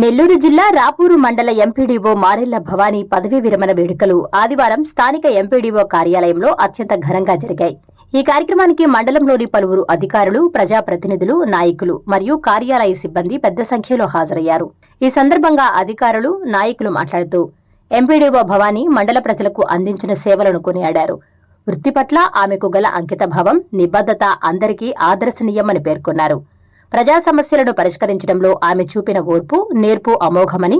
నెల్లూరు జిల్లా రాపూరు మండల ఎంపీడీఓ మారెళ్ల భవానీ పదవీ విరమణ వేడుకలు ఆదివారం స్థానిక ఎంపీడీఓ కార్యాలయంలో అత్యంత ఘనంగా జరిగాయి. ఈ కార్యక్రమానికి మండలంలోని పలువురు అధికారులు, ప్రజాప్రతినిధులు, నాయకులు మరియు కార్యాలయ సిబ్బంది పెద్ద సంఖ్యలో హాజరయ్యారు. ఈ సందర్భంగా అధికారులు, నాయకులు మాట్లాడుతూ ఎంపీడీఓ భవానీ మండల ప్రజలకు అందించిన సేవలను కొనియాడారు. వృత్తి పట్ల ఆమెకు గల అంకితభావం, నిబద్ధత అందరికీ ఆదర్శనీయమని పేర్కొన్నారు. ప్రజా సమస్యలను పరిష్కరించడంలో ఆమె చూపిన ఓర్పు, నేర్పు అమోఘమని,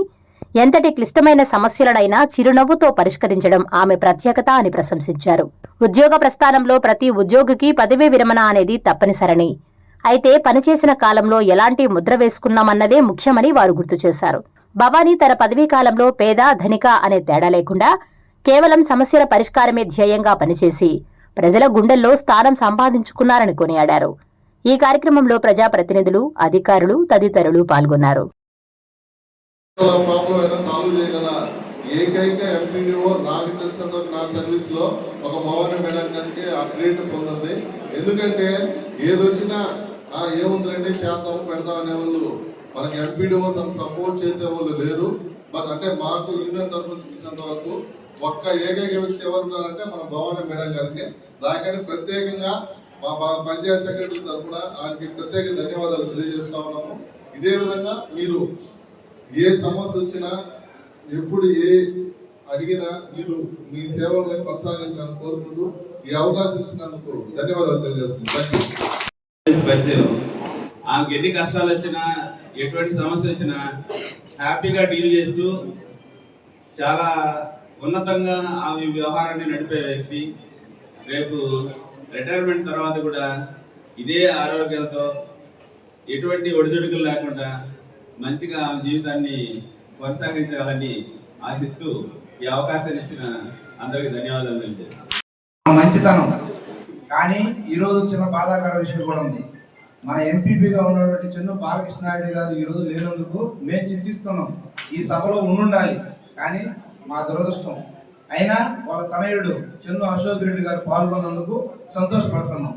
ఎంతటి క్లిష్టమైన సమస్యలనైనా చిరునవ్వుతో పరిష్కరించడం ఆమె ప్రత్యేకత అని ప్రశంసించారు. ఉద్యోగ ప్రస్థానంలో ప్రతి ఉద్యోగికి పదవీ విరమణ అనేది తప్పనిసరని, అయితే పనిచేసిన కాలంలో ఎలాంటి ముద్ర వేసుకున్నామన్నదే ముఖ్యమని వారు గుర్తు చేశారు. భవానీ తన పదవీ కాలంలో పేద, ధనిక అనే తేడా లేకుండా కేవలం సమస్యల పరిష్కారమే ధ్యేయంగా పనిచేసి ప్రజల గుండెల్లో స్థానం సంపాదించుకున్నారని కొనియాడారు. ఈ కార్యక్రమంలో ప్రజాప్రతినిధులు, అధికారులు తదితరులు పాల్గొన్నారు. ఏకైక ఎంపీడీఓ నాకు తెలిసినంత నా సర్వీస్ లో ఒక భవానీ మేడం గారికి ఆ క్రెడిట్ పొందింది. ఎందుకంటే ఏదొచ్చినా ఏముందండి చేద్దాం పెడతాం అనేవాళ్ళు మనకి ఎంపీడీఓస్ అంత సపోర్ట్ చేసేవాళ్ళు లేరు. బట్ అంటే మాకు యూనియన్ తరఫున చూసినంత వరకు ఒక్క ఏకైక వ్యక్తి ఎవరున్నారంటే మన భవానీ మేడం గారికి. దానికని ప్రత్యేకంగా మా పంచాయత్ సెక్రటరీ తరఫున ఆయనకి ప్రత్యేక ధన్యవాదాలు తెలియజేస్తా ఉన్నాము. ఇదే విధంగా మీరు ఏ సమస్య వచ్చినా, ఎప్పుడు ఏ అడిగినా మీరు మీ సేవలను కొనసాగించాలని కోరుకుంటూ ఈ అవకాశం ఇచ్చినందుకు ధన్యవాదాలు తెలియజేస్తున్నాను. ఆమెకు ఎన్ని కష్టాలు వచ్చినా, ఎటువంటి సమస్య వచ్చినా హ్యాపీగా డీల్ చేస్తూ చాలా ఉన్నతంగా ఆమె వ్యవహారాన్ని నడిపే వ్యక్తి. రేపు రిటైర్మెంట్ తర్వాత కూడా ఇదే ఆరోగ్యాలతో ఎటువంటి ఒడిదుడుకులు లేకుండా మంచిగా ఆమె జీవితాన్ని కొనసాగించాలని ఆశిస్తూ ఈ అవకాశాన్ని ఇచ్చిన అందరికీ ధన్యవాదాలు తెలియజేస్తాను. మంచితనం కానీ ఈరోజు చిన్న బాధాకర విషయం కూడా ఉంది. మన ఎంపీపీగా ఉన్నటువంటి చెన్ను బాలకృష్ణారెడ్డి గారు ఈరోజు లేనందుకు మేము చింతిస్తున్నాం. ఈ సభలో ఉండాలి కానీ మా దురదృష్టం. అయినా వాళ్ళ తనయుడు చెన్ను అశోక్ రెడ్డి గారు పాల్గొన్నందుకు సంతోషపడుతున్నాం.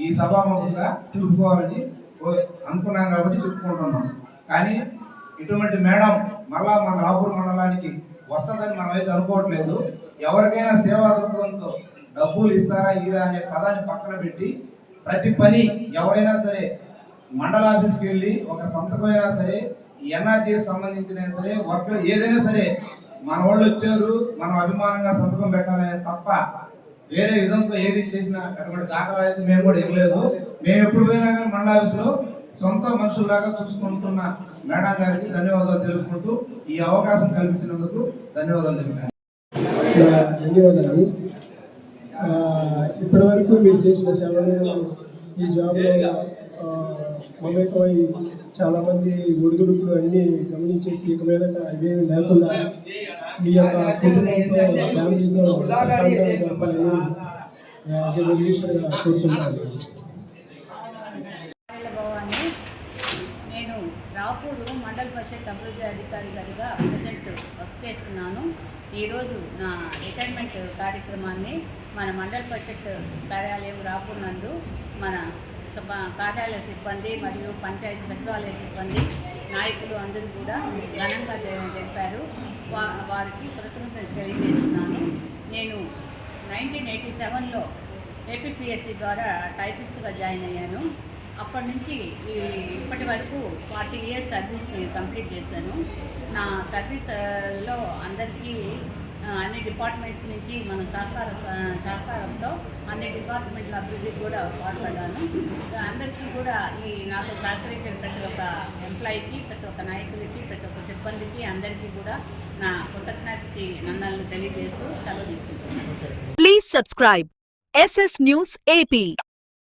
ఈ సభాముఖంగా చూసుకోవాలని అనుకున్నాం కాబట్టి చెప్పుకుంటున్నాం. కానీ ఇటువంటి మేడం మళ్ళా మన రాపూర్ మండలానికి వస్తుందని మనం అయితే అనుకోవట్లేదు. ఎవరికైనా సేవా దృక్పథంతో డబ్బులు ఇస్తారా ఇరా అనే పదాన్ని పక్కన పెట్టి ప్రతి పని ఎవరైనా సరే మండల ఆఫీస్కి వెళ్ళి ఒక సంతకమైనా సరే, ఎన్ఆర్జీ సంబంధించిన సరే, వర్క్ ఏదైనా సరే మన వాళ్ళు వచ్చారు మనం అభిమానంగా సంతకం పెట్టాలనే తప్ప వేరే విధంతో ఏది చేసినా అటువంటి దాఖలా అయితే మేము కూడా ఇవ్వలేదు. మేము ఎప్పుడు పోయినా కానీ మండల ఆఫీస్లో సొంత మనుషుల్లాగా చూసుకుంటున్న మేడం గారికి ధన్యవాదాలు తెలుపుకుంటూ ఈ అవకాశం కల్పించినందుకు ధన్యవాదాలు తెలిపాను. ధన్యవాదాలు. ఇప్పటి వరకు మీరు చేసిన సేవలను ఈ జాబ్లో మమేకమై చాలామంది ఒడిదుడుకులు అన్నీ గమనించేసి ఇక మీదట ఇవేమి లేకుండా మీ యొక్క కుటుంబంతో ఫ్యామిలీతో గడపాలని కోరుకుంటున్నాను. నేను రాపూరు మండల పరిషత్ అభివృద్ధి అధికారి గారిగా ప్రజెంట్ వర్క్ చేస్తున్నాను. ఈరోజు నా రిటైర్మెంట్ కార్యక్రమాన్ని మన మండల పరిషత్ కార్యాలయం రాపూర్ నందు మన కార్యాలయ సిబ్బంది మరియు పంచాయతీ సచివాలయ సిబ్బంది, నాయకులు అందరూ కూడా ఘనంగా జరిపారు. వారికి కృతజ్ఞతలు తెలియజేస్తున్నాను. నేను 1987లో ఏపీపీఎస్సీ ద్వారా టైపిస్ట్గా జాయిన్ అయ్యాను. అప్పటి నుంచి ఇప్పటి వరకు 40 years సర్వీస్ కంప్లీట్ చేశాను. నా సర్వీస్లో అందరికీ అన్ని డిపార్ట్మెంట్స్ నుంచి మన సహకారంతో అన్ని డిపార్ట్మెంట్ల అభివృద్ధికి కూడా పాల్పడ్డాను. అందరికీ కూడా ఈ నాతో సహకరించిన ప్రతి ఒక్క ఎంప్లాయీకి, ప్రతి ఒక్క నాయకులకి, ప్రతి ఒక్క సిబ్బందికి అందరికీ కూడా నా కృతజ్ఞతకి నన్ను తెలియజేస్తూ సెలవు తీసుకుంటున్నాను. Please subscribe SS News AP.